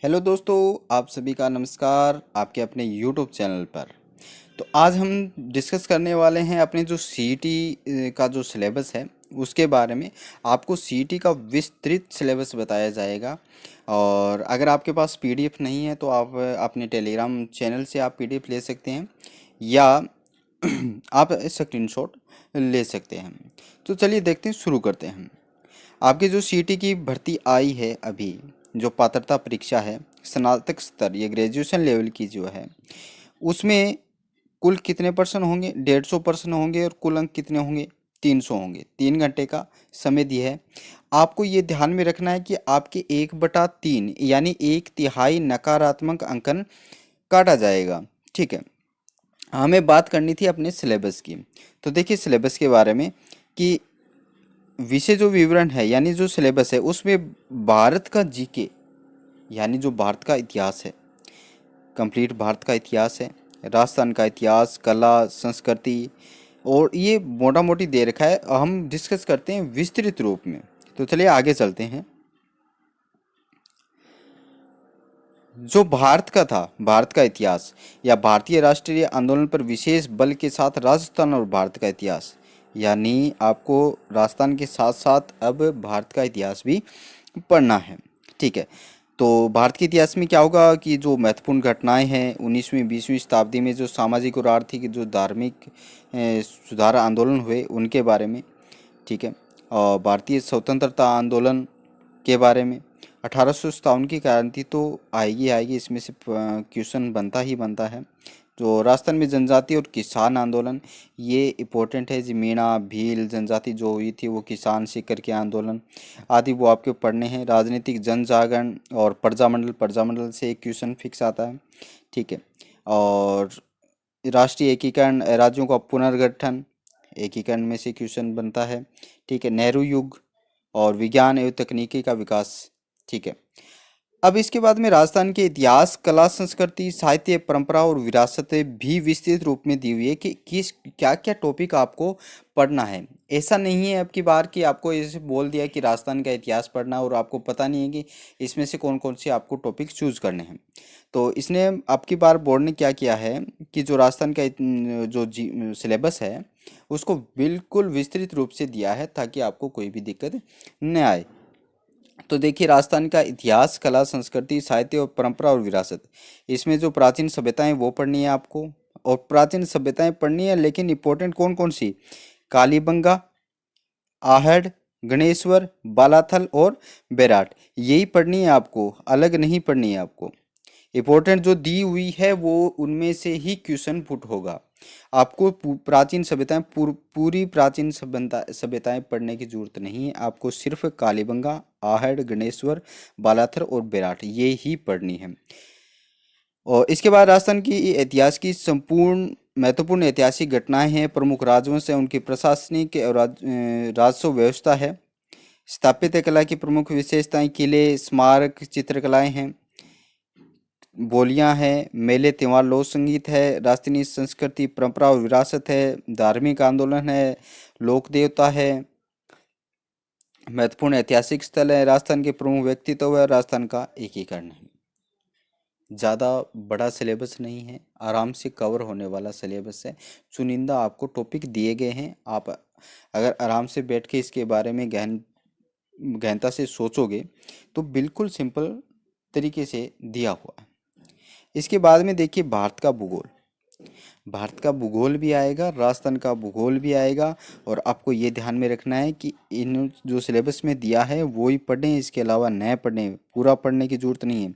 Hello दोस्तों, आप सभी का नमस्कार आपके अपने यूट्यूब चैनल पर। तो आज हम डिस्कस करने वाले हैं अपने जो सीईटी का जो सिलेबस है उसके बारे में। आपको सीईटी का विस्तृत सिलेबस बताया जाएगा। और अगर आपके पास पीडीएफ नहीं है तो आप अपने टेलीग्राम चैनल से आप पीडीएफ ले सकते हैं या आप स्क्रीनशॉट ले सकते हैं। तो चलिए देखते हैं, शुरू करते हैं। आपके जो सीईटी की भर्ती आई है अभी, जो पात्रता परीक्षा है स्नातक स्तर ये ग्रेजुएशन लेवल की जो है, उसमें कुल कितने परसेंट होंगे? 150% होंगे। और कुल अंक कितने होंगे? 300 होंगे। 3 घंटे का समय दिया है। आपको ये ध्यान में रखना है कि आपके 1/3 यानी 1/3 नकारात्मक अंकन काटा जाएगा। ठीक है। हमें बात करनी थी अपने सिलेबस की। तो देखिए सिलेबस के बारे में कि विषय जो विवरण है यानी जो सिलेबस है उसमें भारत का जीके यानी जो भारत का इतिहास है, कंप्लीट भारत का इतिहास है, राजस्थान का इतिहास, कला, संस्कृति, और ये मोटा मोटी दे रखा है। हम डिस्कस करते हैं विस्तृत रूप में। तो चलिए आगे चलते हैं। जो भारत का था, भारत का इतिहास या भारतीय राष्ट्रीय आंदोलन पर विशेष बल के साथ राजस्थान और भारत का इतिहास, यानी आपको राजस्थान के साथ साथ अब भारत का इतिहास भी पढ़ना है। ठीक है। तो भारत के इतिहास में क्या होगा कि जो महत्वपूर्ण घटनाएं हैं 19वीं 20वीं शताब्दी में, जो सामाजिक और आर्थिक जो धार्मिक सुधार आंदोलन हुए उनके बारे में। ठीक है। और भारतीय स्वतंत्रता आंदोलन के बारे में। 1857 की क्रांति तो आएगी आएगी, इसमें से क्वेश्चन बनता ही बनता है। जो राजस्थान में जनजाति और किसान आंदोलन, ये इम्पोर्टेंट है जी। मीणा भील जनजाति जो हुई थी वो किसान सीकर के आंदोलन आदि वो आपके पढ़ने हैं। राजनीतिक जन जागरण और प्रजामंडल, प्रजामंडल से एक क्वेश्चन फिक्स आता है। ठीक है। और राष्ट्रीय एकीकरण, राज्यों का पुनर्गठन, एकीकरण में से क्वेश्चन बनता है। ठीक है। नेहरू युग और विज्ञान एवं तकनीकी का विकास। ठीक है। अब इसके बाद में राजस्थान के इतिहास, कला, संस्कृति, साहित्य, परंपरा और विरासत भी विस्तृत रूप में दी हुई है कि किस क्या क्या टॉपिक आपको पढ़ना है। ऐसा नहीं है अब की बार कि आपको ऐसे बोल दिया कि राजस्थान का इतिहास पढ़ना और आपको पता नहीं है कि इसमें से कौन कौन से आपको टॉपिक चूज करने हैं। तो इसने अब की बार बोर्ड ने क्या किया है कि जो राजस्थान का जो सिलेबस है उसको बिल्कुल विस्तृत रूप से दिया है ताकि आपको कोई भी दिक्कत न आए। तो देखिए राजस्थान का इतिहास, कला, संस्कृति, साहित्य और परंपरा और विरासत, इसमें जो प्राचीन सभ्यताएं वो पढ़नी है आपको। और प्राचीन सभ्यताएं पढ़नी है, लेकिन इंपॉर्टेंट कौन कौन सी? कालीबंगा, आहड़, गणेश्वर, बालाथल और बेराट, यही पढ़नी है आपको, अलग नहीं पढ़नी है आपको। इंपॉर्टेंट जो दी हुई है वो उनमें से ही क्वेश्चन पुट होगा। आपको प्राचीन सभ्यताएं पूरी प्राचीन सभ्यताएं पढ़ने की जरूरत नहीं है। आपको सिर्फ कालीबंगा, आहड़, गणेश्वर, बालाथर और बेराट ये ही पढ़नी है। और इसके बाद राजस्थान की इतिहास की संपूर्ण महत्वपूर्ण ऐतिहासिक घटनाएं हैं, प्रमुख राजवंश है, उनकी प्रशासनिक और राजस्व व्यवस्था है, स्थापत्य कला की प्रमुख विशेषताएं, किले, स्मारक, चित्रकलाएं हैं, बोलियां हैं, मेले त्योहार, लोक संगीत है, राष्ट्रीय संस्कृति, परंपरा और विरासत है, धार्मिक आंदोलन है, लोक देवता है, महत्वपूर्ण ऐतिहासिक स्थल है, राजस्थान के प्रमुख व्यक्तित्व है, राजस्थान का एकीकरण है। ज़्यादा बड़ा सिलेबस नहीं है, आराम से कवर होने वाला सिलेबस है। चुनिंदा आपको टॉपिक दिए गए हैं। आप अगर आराम से बैठ के इसके बारे में गहनता से सोचोगे तो बिल्कुल सिंपल तरीके से दिया हुआ है। इसके बाद में देखिए भारत का भूगोल। भारत का भूगोल भी आएगा, राजस्थान का भूगोल भी आएगा। और आपको ये ध्यान में रखना है कि इन जो सिलेबस में दिया है वो ही पढ़ें, इसके अलावा नए पढ़ें, पूरा पढ़ने की जरूरत नहीं है।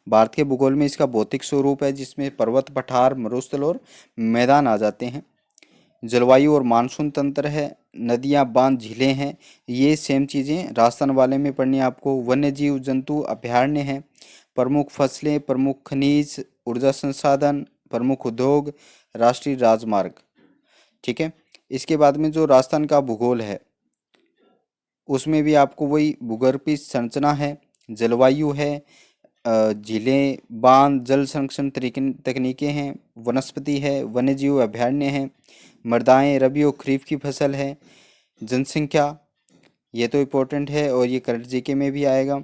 भारत के भूगोल में इसका भौतिक स्वरूप है जिसमें पर्वत, पठार, मरुस्थल और मैदान आ जाते हैं। जलवायु और मानसून तंत्र है, नदियाँ, बांध, झीलें हैं, ये सेम चीज़ें राजस्थान वाले में पढ़नी है आपको। वन्य जीव जंतु अभयारण्य हैं, प्रमुख फसलें, प्रमुख खनिज, ऊर्जा संसाधन, प्रमुख उद्योग, राष्ट्रीय राजमार्ग। ठीक है। इसके बाद में जो राजस्थान का भूगोल है उसमें भी आपको वही भूगर्भीय संरचना है, जलवायु है, झीलें, बांध, जल संरक्षण तकनीकें हैं, वनस्पति है, वन्यजीव अभयारण्य हैं, मृदाएं, रबी और खरीफ की फसल है, जनसंख्या, ये तो इम्पोर्टेंट है और ये करंट जीके में भी आएगा।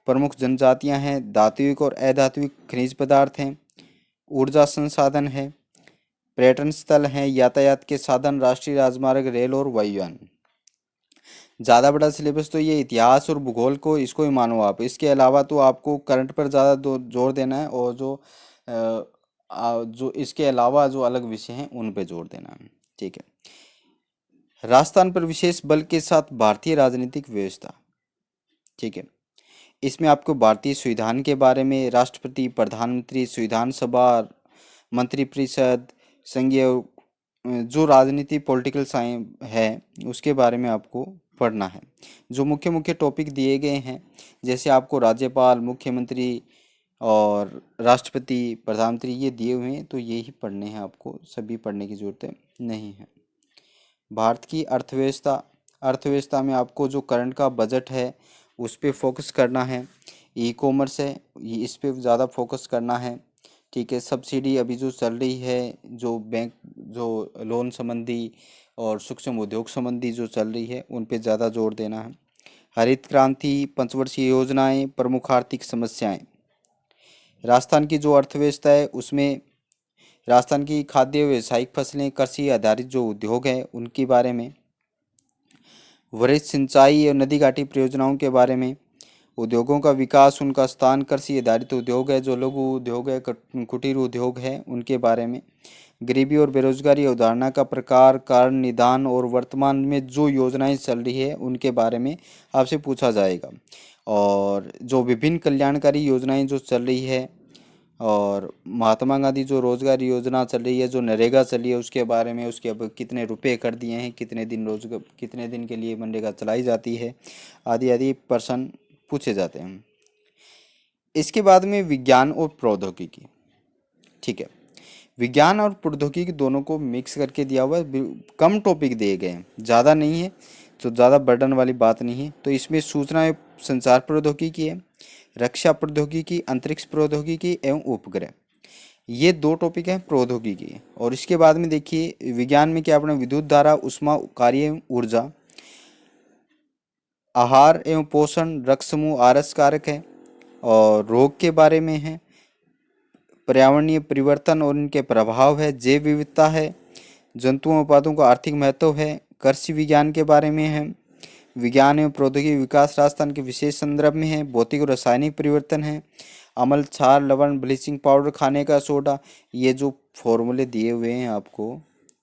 प्रमुख जनजातियां हैं, धात्विक और अधात्विक खनिज पदार्थ हैं, ऊर्जा संसाधन है, पर्यटन स्थल हैं, यातायात के साधन, राष्ट्रीय राजमार्ग, रेल और वायुयान। ज़्यादा बड़ा सिलेबस तो ये इतिहास और भूगोल को इसको ही मानो आप। इसके अलावा तो आपको करंट पर ज़्यादा जोर देना है, और जो इसके अलावा जो अलग विषय हैं उन पे जोर देना है। ठीक है। राजस्थान पर विशेष बल के साथ भारतीय राजनीतिक व्यवस्था। ठीक है। इसमें आपको भारतीय संविधान के बारे में, राष्ट्रपति, प्रधानमंत्री, संविधान सभा, मंत्रिपरिषद, संघीय जो राजनीति पॉलिटिकल साइंस है उसके बारे में आपको पढ़ना है। जो मुख्य मुख्य टॉपिक दिए गए हैं, जैसे आपको राज्यपाल, मुख्यमंत्री और राष्ट्रपति, प्रधानमंत्री ये दिए हुए हैं, तो ये ही पढ़ने हैं आपको, सभी पढ़ने की जरूरत नहीं है। भारत की अर्थव्यवस्था, अर्थव्यवस्था में आपको जो करंट का बजट है उस पे फोकस करना है। ई कॉमर्स है, इस पे ज़्यादा फोकस करना है। ठीक है। सब्सिडी अभी जो चल रही है, जो बैंक जो लोन संबंधी और सूक्ष्म उद्योग संबंधी जो चल रही है उन पे ज़्यादा जोर देना है। हरित क्रांति, पंचवर्षीय योजनाएं, प्रमुख आर्थिक समस्याएं। राजस्थान की जो अर्थव्यवस्था है उसमें राजस्थान की खाद्य व्यावसायिक फसलें, कृषि आधारित जो उद्योग हैं उनके बारे में, वरिष्ठ सिंचाई और नदी घाटी परियोजनाओं के बारे में, उद्योगों का विकास, उनका स्थान, कृषि आधारित उद्योग है, जो लघु उद्योग है, कुटीर उद्योग है, उनके बारे में, गरीबी और बेरोजगारी अवधारणा का प्रकार, कारण, निदान और वर्तमान में जो योजनाएं चल रही है उनके बारे में आपसे पूछा जाएगा। और जो विभिन्न कल्याणकारी योजनाएं जो चल रही है, और महात्मा गांधी जो रोजगार योजना चल रही है, जो नरेगा चली है उसके बारे में, उसके अब कितने रुपए कर दिए हैं, कितने दिन रोजगार, कितने दिन के लिए मनरेगा चलाई जाती है, आदि आदि प्रश्न पूछे जाते हैं। इसके बाद में विज्ञान और प्रौद्योगिकी। ठीक है। विज्ञान और प्रौद्योगिकी दोनों को मिक्स करके दिया हुआ है, कम टॉपिक दिए गए हैं, ज़्यादा नहीं है, तो ज़्यादा बर्डन वाली बात नहीं है। तो इसमें सूचना एवं संचार प्रौद्योगिकी है, रक्षा प्रौद्योगिकी, अंतरिक्ष प्रौद्योगिकी एवं उपग्रह, ये दो टॉपिक हैं प्रौद्योगिकी। और इसके बाद में देखिए विज्ञान में क्या अपना विद्युत धारा, उष्मा कार्य एवं ऊर्जा, आहार एवं पोषण, रक्त समूह, आरस कारक है, और रोग के बारे में है, पर्यावरणीय परिवर्तन और इनके प्रभाव है, जैव विविधता है, जंतुओं उत्पादों का आर्थिक महत्व है, कृषि विज्ञान के बारे में है, विज्ञान एवं प्रौद्योगिकी विकास राजस्थान के विशेष संदर्भ में है, भौतिक और रासायनिक परिवर्तन है, अम्ल, क्षार, लवण, ब्लीचिंग पाउडर, खाने का सोडा, ये जो फॉर्मूले दिए हुए हैं आपको,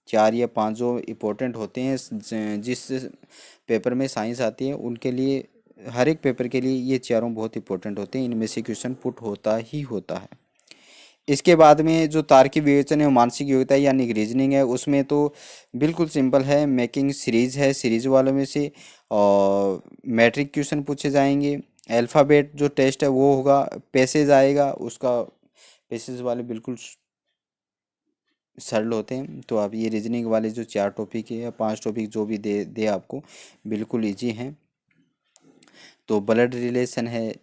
4 या 5 जो इम्पोर्टेंट होते हैं जिस पेपर में साइंस आती है उनके लिए, हर एक पेपर के लिए ये चारों बहुत इंपॉर्टेंट होते हैं, इनमें से क्वेश्चन पुट होता ही होता है। इसके बाद में जो तार्किक विवेचन है, मानसिक योग्यता यानी रीजनिंग है, उसमें तो बिल्कुल सिंपल है, मेकिंग सीरीज है, सीरीज वालों में से, और मैट्रिक क्वेश्चन पूछे जाएंगे। अल्फ़ाबेट जो टेस्ट है वो होगा, पैसेज आएगा उसका, पैसेज वाले बिल्कुल सरल होते हैं। तो आप ये रीजनिंग वाले जो 4 टॉपिक है या 5 टॉपिक जो भी दे दे आपको, बिल्कुल ईजी हैं। तो ब्लड रिलेशन है,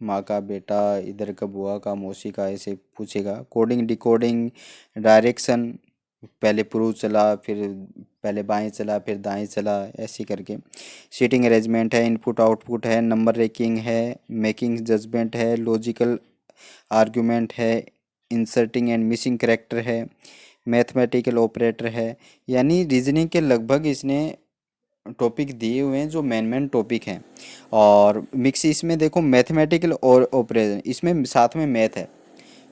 माँ का बेटा, इधर का बुआ का, मौसी का, ऐसे पूछेगा। कोडिंग डिकोडिंग, डायरेक्शन, पहले पूर्व चला, फिर पहले बाएं चला, फिर दाएं चला, ऐसे करके। सीटिंग अरेंजमेंट है, इनपुट आउटपुट है, नंबर रेकिंग है, मेकिंग जजमेंट है, लॉजिकल आर्गुमेंट है, इंसर्टिंग एंड मिसिंग करेक्टर है, मैथमेटिकल ऑपरेटर है। यानी रीजनिंग के लगभग इसने टॉपिक दिए हुए हैं जो मेन मेन टॉपिक हैं। और मिक्स इसमें देखो मैथमेटिकल और ऑपरेशन, इसमें साथ में मैथ है।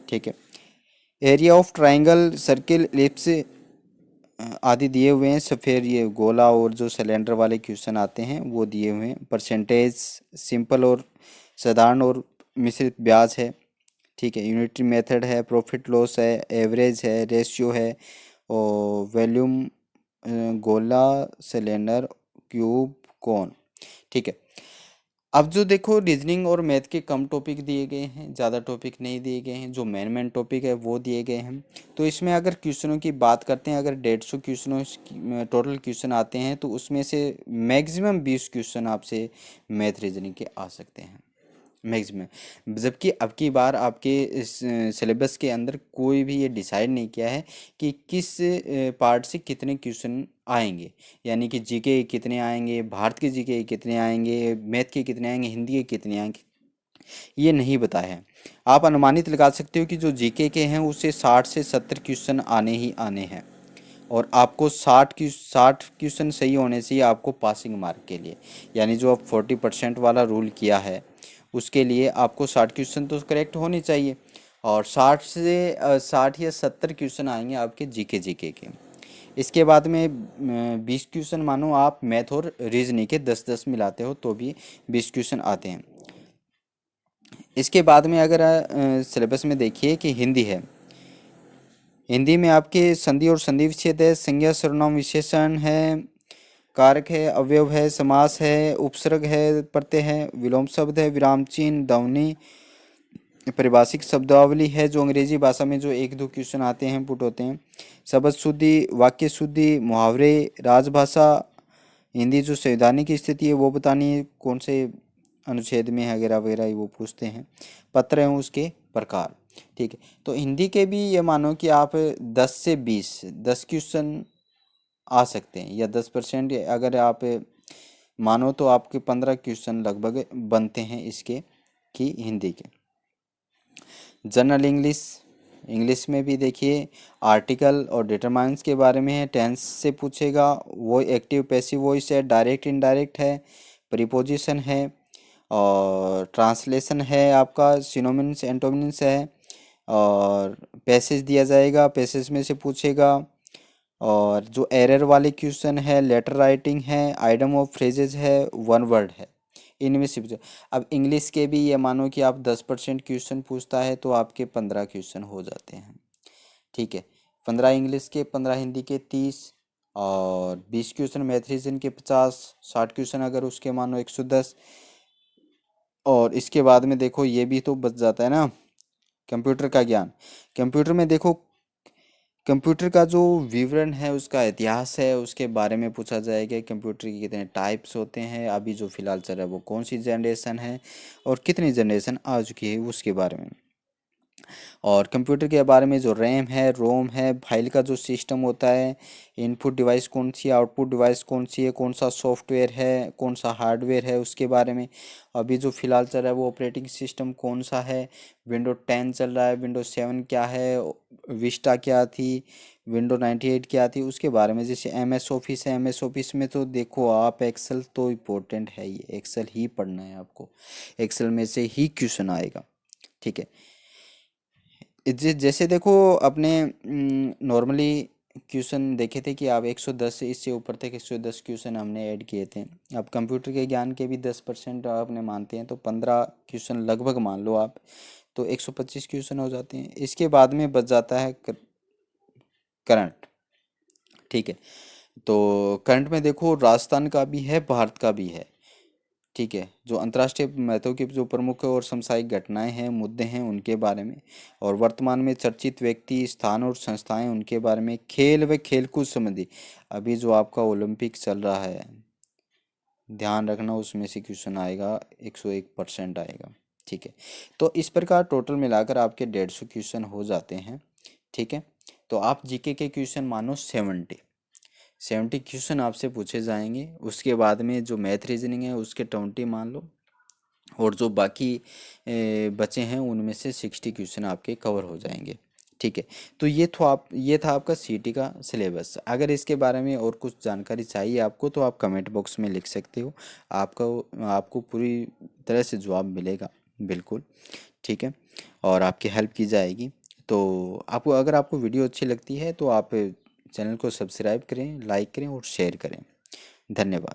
ठीक है। Area of triangle, circle, ellipse आदि दिए हुए हैं। फिर ये गोला और जो सिलेंडर वाले क्वेश्चन आते हैं वो दिए हुए हैं। परसेंटेज, सिंपल और साधारण और मिश्रित ब्याज है। ठीक है। यूनिटरी मेथड है, प्रॉफिट लॉस है, एवरेज है, रेशियो है, और वॉल्यूम, गोला, सिलेंडर, क्यूब, कोन। ठीक है। अब जो देखो रीजनिंग और मैथ के कम टॉपिक दिए गए हैं, ज़्यादा टॉपिक नहीं दिए गए हैं, जो मेन मेन टॉपिक है वो दिए गए हैं। तो इसमें अगर क्वेश्चनों की बात करते हैं, अगर 150 क्वेश्चनों टोटल क्वेश्चन आते हैं तो उसमें से मैक्सिमम 20 क्वेश्चन आपसे मैथ रीजनिंग के आ सकते हैं, मैक्सिमम। जबकि अब की बार आपके इस सिलेबस के अंदर कोई भी ये डिसाइड नहीं किया है कि किस पार्ट से कितने क्वेश्चन आएंगे। यानी कि जीके के कितने आएंगे, भारत के जीके के कितने आएंगे, मैथ के कितने आएंगे, हिंदी के कितने आएंगे, ये नहीं बताया है। आप अनुमानित लगा सकते हो कि जो जीके के हैं उससे 60 से 70 क्वेश्चन आने ही आने हैं, और आपको 60 क्वेश्चन सही होने से ही आपको पासिंग मार्क के लिए, यानी जो आप 40% वाला रूल किया है उसके लिए आपको 60 क्वेश्चन तो करेक्ट होने चाहिए, और 60 या 70 क्वेश्चन आएंगे आपके जीके के। इसके बाद में 20 क्वेश्चन मानो आप मैथ और रीजनिंग के 10-10 मिलाते हो तो भी 20 क्वेश्चन आते हैं। इसके बाद में अगर सिलेबस में देखिए कि हिंदी है, हिंदी में आपके संधि और संधि विच्छेद है, संज्ञा सर्वनाम विशेषण है, कारक है, अवयव है, समास है, उपसर्ग है, प्रत्यय है, विलोम शब्द है, विराम चिन्ह, ध्वनि, परिभाषिक शब्दावली है, जो अंग्रेजी भाषा में जो एक दो क्वेश्चन आते हैं पुट होते हैं, शब्द शुद्धि, वाक्य शुद्धि, मुहावरे, राजभाषा, हिंदी जो संवैधानिक स्थिति है वो बतानी है, कौन से अनुच्छेद में है वगैरह वगैरह वो पूछते हैं, पत्र हैं उसके प्रकार। ठीक है, तो हिंदी के भी ये मानो कि आप 10 से 10 क्वेश्चन आ सकते हैं, या 10% अगर आप मानो तो आपके 15 क्वेश्चन लगभग बनते हैं इसके कि हिंदी के। जनरल इंग्लिश, इंग्लिश में भी देखिए आर्टिकल और डिटरमाइंस के बारे में है, टेंस से पूछेगा, वो एक्टिव पैसिव वॉइस है, डायरेक्ट इनडायरेक्ट है, प्रीपोजिशन है, और ट्रांसलेशन है, आपका सिनोनिम्स एंटोनिम्स है, और पैसेज दिया जाएगा, पैसेज में से पूछेगा, और जो एरर वाले क्वेश्चन है, लेटर राइटिंग है, आइटम ऑफ फ्रेजेस है, वन वर्ड है, इनमें से अब इंग्लिश के भी ये मानो कि आप 10% क्वेश्चन पूछता है तो आपके 15 क्वेश्चन हो जाते हैं। ठीक है, 15 इंग्लिश के, 15 हिंदी के 30, और 20 क्वेश्चन मैथ रीजन के 50, 60 क्वेश्चन अगर उसके मानो 110, और इसके बाद में देखो ये भी तो बच जाता है ना, कंप्यूटर का ज्ञान। कंप्यूटर में देखो कंप्यूटर का जो विवरण है, उसका इतिहास है, उसके बारे में पूछा जाएगा, कंप्यूटर के कितने टाइप्स होते हैं, अभी जो फिलहाल चल रहा है वो कौन सी जनरेशन है, और कितनी जनरेशन आ चुकी है उसके बारे में। और कंप्यूटर के बारे में जो रैम है, रोम है, फाइल का जो सिस्टम होता है, इनपुट डिवाइस कौन सी है, आउटपुट डिवाइस कौन सी है, कौन सा सॉफ्टवेयर है, कौन सा हार्डवेयर है, उसके बारे में। अभी जो फिलहाल चल रहा है वो ऑपरेटिंग सिस्टम कौन सा है, विंडो 10 चल रहा है, विंडो 7 क्या है, विस्टा क्या थी, विंडो 98 क्या थी, उसके बारे में। जैसे एम एस ऑफिस है, एम एस ऑफिस में तो देखो आप एक्सेल तो इम्पोर्टेंट है ही, एक्सेल ही पढ़ना है आपको, एक्सेल में से ही क्वेश्चन आएगा। ठीक है, जैसे देखो अपने नॉर्मली क्वेश्चन देखे थे कि आप 110 से इससे ऊपर तक 110 क्वेश्चन हमने ऐड किए थे। अब कंप्यूटर के ज्ञान के भी 10% आपने मानते हैं तो 15 क्वेश्चन लगभग मान लो आप, तो 125 क्वेश्चन हो जाते हैं। इसके बाद में बच जाता है करंट। ठीक है, तो करंट में देखो राजस्थान का भी है, भारत का भी है। ठीक है, जो अंतर्राष्ट्रीय महत्व की जो प्रमुख और समसामयिक घटनाएं हैं, मुद्दे हैं, उनके बारे में, और वर्तमान में चर्चित व्यक्ति, स्थान और संस्थाएं, उनके बारे में, खेल व खेलकूद संबंधी, अभी जो आपका ओलंपिक चल रहा है ध्यान रखना, उसमें से क्वेश्चन आएगा, 101% आएगा। ठीक है, तो इस प्रकार टोटल मिलाकर आपके 150 क्वेश्चन हो जाते हैं। ठीक है, तो आप जीके के क्वेश्चन मानो 70 क्वेश्चन आपसे पूछे जाएंगे। उसके बाद में जो मैथ रीजनिंग है उसके 20 मान लो, और जो बाकी बचे हैं उनमें से 60 क्वेश्चन आपके कवर हो जाएंगे। ठीक है, तो ये था आपका सीटी का सिलेबस। अगर इसके बारे में और कुछ जानकारी चाहिए आपको तो आप कमेंट बॉक्स में लिख सकते हो, आपको पूरी तरह से जवाब मिलेगा, बिल्कुल। ठीक है, और आपकी हेल्प की जाएगी। तो आपको अगर आपको वीडियो अच्छी लगती है तो आप चैनल को सब्सक्राइब करें, लाइक करें और शेयर करें। धन्यवाद।